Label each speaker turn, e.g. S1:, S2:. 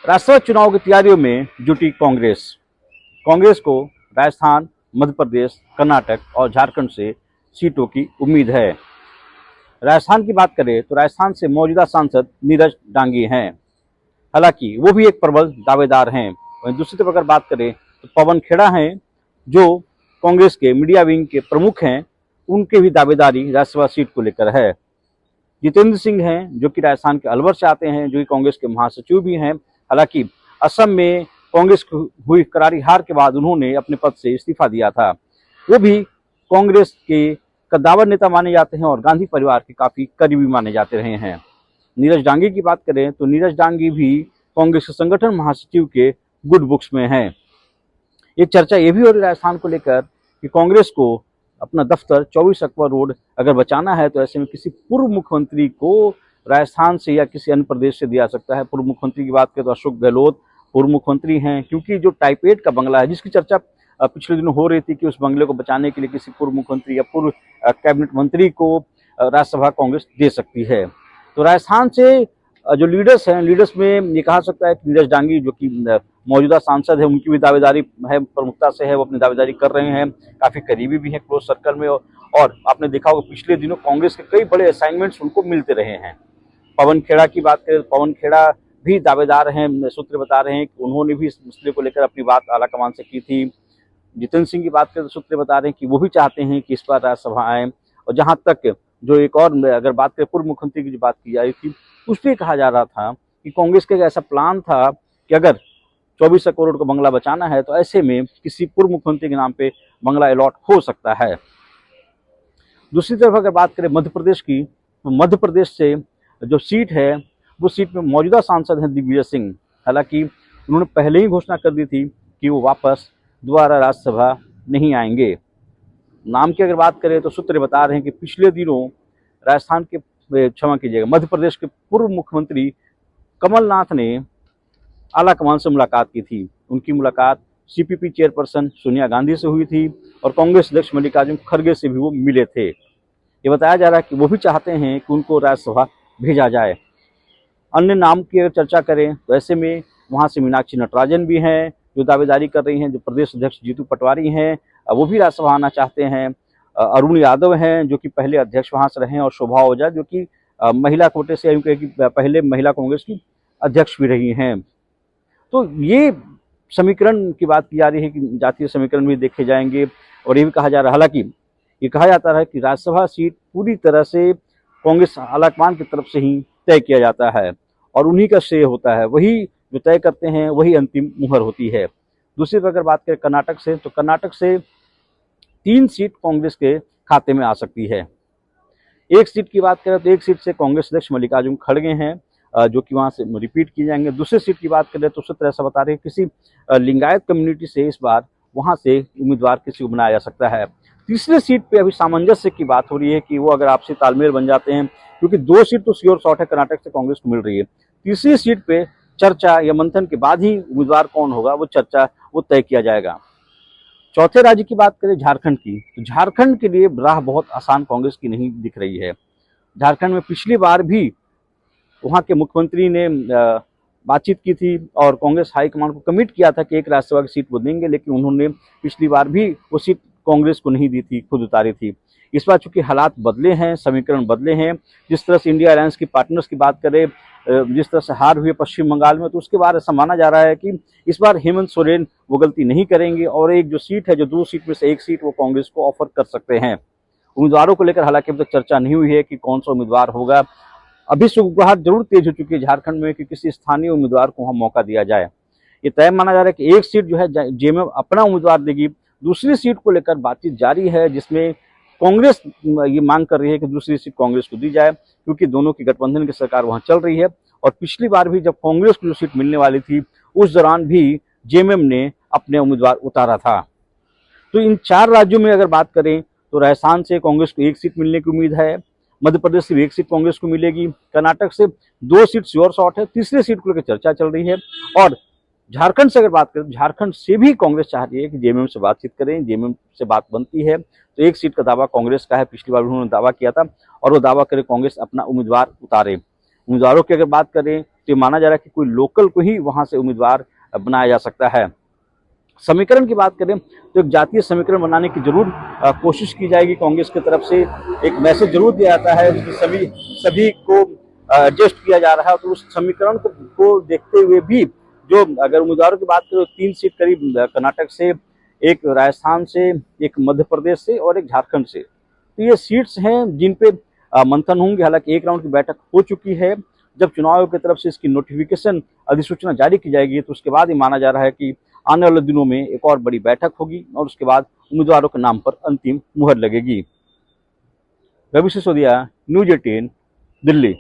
S1: राष्ट्रसभा चुनाव की तैयारियों में जुटी कांग्रेस। कांग्रेस को राजस्थान, मध्य प्रदेश, कर्नाटक और झारखंड से सीटों की उम्मीद है। राजस्थान की बात करें तो राजस्थान से मौजूदा सांसद नीरज डांगी हैं, हालांकि वो भी एक प्रबल दावेदार हैं। वहीं दूसरी तरफ अगर बात करें तो पवन खेड़ा हैं, जो कांग्रेस के मीडिया विंग के प्रमुख हैं, उनके भी दावेदारी राज्यसभा सीट को लेकर है। जितेंद्र सिंह हैं, जो कि राजस्थान के अलवर से आते हैं, जो कि कांग्रेस के महासचिव भी हैं। हालांकि असम में कांग्रेस की हुई करारी हार के बाद उन्होंने अपने पद से इस्तीफा दिया था। वो भी कांग्रेस के कद्दावर नेता माने जाते हैं और गांधी परिवार के काफी करीबी माने जाते रहे हैं। नीरज डांगी की बात करें तो नीरज डांगी भी कांग्रेस के संगठन महासचिव के गुड बुक्स में हैं। एक चर्चा ये भी हो रही है राजस्थान को लेकर कि कांग्रेस को अपना दफ्तर 24 अकबर रोड अगर बचाना है तो ऐसे में किसी पूर्व मुख्यमंत्री को राजस्थान से या किसी अन्य प्रदेश से दिया सकता है। पूर्व मुख्यमंत्री की बात करें तो अशोक गहलोत पूर्व मुख्यमंत्री हैं, क्योंकि जो टाइप 8 का बंगला है, जिसकी चर्चा पिछले दिनों हो रही थी कि उस बंगले को बचाने के लिए किसी पूर्व मुख्यमंत्री या पूर्व कैबिनेट मंत्री को राज्यसभा कांग्रेस दे सकती है। तो राजस्थान से जो लीडर्स हैं, लीडर्स में ये कहा सकता है कि नीरज डांगी, जो कि मौजूदा सांसद है, उनकी भी दावेदारी है, प्रमुखता से है, वो अपनी दावेदारी कर रहे हैं, काफी करीबी भी हैं क्लोज सर्कल में। और आपने देखा होगा पिछले दिनों कांग्रेस के कई बड़े असाइनमेंट्स उनको मिलते रहे हैं। पवन खेड़ा की बात करें तो पवन खेड़ा भी दावेदार हैं, सूत्र बता रहे हैं कि उन्होंने भी इस मसले को लेकर अपनी बात आलाकमान से की थी। जितेंद्र सिंह की बात करें तो सूत्र बता रहे हैं कि वो भी चाहते हैं कि इस बार राज्यसभा आए। और जहां तक जो एक और अगर बात करें पूर्व मुख्यमंत्री की जो बात की जा रही थी, उस पर कहा जा रहा था कि कांग्रेस का ऐसा प्लान था कि अगर 24 करोड़ का बंगला बचाना है तो ऐसे में किसी पूर्व मुख्यमंत्री के नाम पे बंगला अलॉट हो सकता है। दूसरी तरफ अगर बात करें मध्य प्रदेश की, तो मध्य प्रदेश से जो सीट है वो सीट में मौजूदा सांसद हैं दिग्विजय सिंह। हालांकि उन्होंने पहले ही घोषणा कर दी थी कि वो वापस दोबारा राज्यसभा नहीं आएंगे। नाम की अगर बात करें तो सूत्र बता रहे हैं कि पिछले दिनों राजस्थान के, क्षमा कीजिएगा, मध्य प्रदेश के पूर्व मुख्यमंत्री कमलनाथ ने आलाकमान से मुलाकात की थी। उनकी मुलाकात सीपीपी चेयरपर्सन सोनिया गांधी से हुई थी और कांग्रेस अध्यक्ष मल्लिकार्जुन खड़गे से भी वो मिले थे। ये बताया जा रहा है कि वो भी चाहते हैं कि उनको राज्यसभा भेजा जाए। अन्य नाम की अगर चर्चा करें तो ऐसे में वहाँ से मीनाक्षी नटराजन भी हैं, जो दावेदारी कर रही हैं। जो प्रदेश अध्यक्ष जीतू पटवारी हैं, वो भी राज्यसभा आना चाहते हैं। अरुण यादव हैं, जो कि पहले अध्यक्ष वहाँ से रहे हैं, और शोभा ओझा, जो कि महिला कोटे से पहले महिला कांग्रेस की अध्यक्ष भी रही हैं। तो ये समीकरण की बात की जा रही है कि जातीय समीकरण भी देखे जाएंगे। और ये भी कहा जा रहा है, हालांकि ये कहा जाता है कि राज्यसभा सीट पूरी तरह से कांग्रेस आलाकमान की तरफ से ही तय किया जाता है और उन्हीं का श्रेय होता है, वही जो तय करते हैं वही अंतिम मुहर होती है। दूसरी तरफ अगर बात करें कर्नाटक से, तो कर्नाटक से 3 सीट कांग्रेस के खाते में आ सकती है। एक सीट की बात करें तो एक सीट से कांग्रेस अध्यक्ष मल्लिकार्जुन खड़गे हैं, जो कि वहां से रिपीट किए जाएंगे। दूसरी सीट की बात करें तो सूत्र ऐसा बता रहे हैं किसी लिंगायत कम्युनिटी से इस बार वहां से उम्मीदवार किसी को बनाया जा सकता है। तीसरी सीट पे अभी सामंजस्य की बात हो रही है कि वो अगर आपसी तालमेल बन जाते हैं, क्योंकि 2 सीट तो श्योर शॉट है कर्नाटक से कांग्रेस को मिल रही है। तीसरी सीट पे चर्चा या मंथन के बाद ही उम्मीदवार कौन होगा वो तय किया जाएगा। चौथे राज्य की बात करें झारखंड की, तो झारखंड के लिए राह बहुत आसान कांग्रेस की नहीं दिख रही है। झारखंड में पिछली बार भी वहाँ के मुख्यमंत्री ने बातचीत की थी और कांग्रेस हाईकमान को कमिट किया था कि एक राज्यसभा की सीट वो देंगे, लेकिन उन्होंने पिछली बार भी वो सीट कांग्रेस को नहीं दी थी, खुद उतारी थी। इस बार चूंकि हालात बदले हैं, समीकरण बदले हैं, जिस तरह से इंडिया अलायंस की पार्टनर्स की बात करें, जिस तरह से हार हुई पश्चिम बंगाल में, तो उसके बाद ऐसा माना जा रहा है कि इस बार हेमंत सोरेन वो गलती नहीं करेंगे और एक जो सीट है, जो 2 सीट में से एक सीट वो कांग्रेस को ऑफर कर सकते हैं। उम्मीदवारों को लेकर हालांकि अभी तक चर्चा नहीं हुई है कि कौन सा उम्मीदवार होगा। अभी सुगबुगाहट जरूर तेज हो चुकी है झारखंड में कि किसी स्थानीय उम्मीदवार को वहां मौका दिया जाए। ये तय माना जा रहा है कि एक सीट जो है जेएमएम अपना उम्मीदवार देगी। दूसरी सीट को लेकर बातचीत जारी है, जिसमें कांग्रेस ये मांग कर रही है कि दूसरी सीट कांग्रेस को दी जाए, क्योंकि दोनों की गठबंधन की सरकार वहां चल रही है। और पिछली बार भी जब कांग्रेस को जो सीट मिलने वाली थी, उस दौरान भी जेएमएम ने अपने उम्मीदवार उतारा था। तो इन 4 राज्यों में अगर बात करें तो राजस्थान से कांग्रेस को 1 सीट मिलने की उम्मीद है, मध्य प्रदेश से भी 1 सीट कांग्रेस को मिलेगी, कर्नाटक से 2 सीट श्योर शॉट है, तीसरी सीट को लेकर चर्चा चल रही है। और झारखंड से अगर बात करें तो झारखंड से भी कांग्रेस चाह रही है कि जेएमएम से बातचीत करें, जेएमएम से बात बनती है तो 1 सीट का दावा कांग्रेस का है। पिछली बार उन्होंने दावा किया था और वो दावा करे कांग्रेस अपना उम्मीदवार उतारे। उम्मीदवारों की अगर बात करें तो ये माना जा रहा है कि कोई लोकल को ही वहां से उम्मीदवार बनाया जा सकता है। समीकरण की बात करें तो एक जातीय समीकरण बनाने की जरूर कोशिश की जाएगी कांग्रेस की तरफ से। एक मैसेज जरूर दिया जाता है कि सभी को एडजस्ट किया जा रहा है, तो उस समीकरण को देखते हुए भी जो अगर उम्मीदवारों की बात करें 3 सीट करीब कर्नाटक से, एक राजस्थान से, एक मध्य प्रदेश से और एक झारखंड से। तो ये सीट्स हैं जिन पे मंथन होंगे। हालांकि एक राउंड की बैठक हो चुकी है। जब चुनाव आयोग की तरफ से इसकी नोटिफिकेशन अधिसूचना जारी की जाएगी तो उसके बाद ही माना जा रहा है कि आने वाले दिनों में एक और बड़ी बैठक होगी और उसके बाद उम्मीदवारों के नाम पर अंतिम मुहर लगेगी। रवि सिसोदिया, न्यूज़ 18, दिल्ली।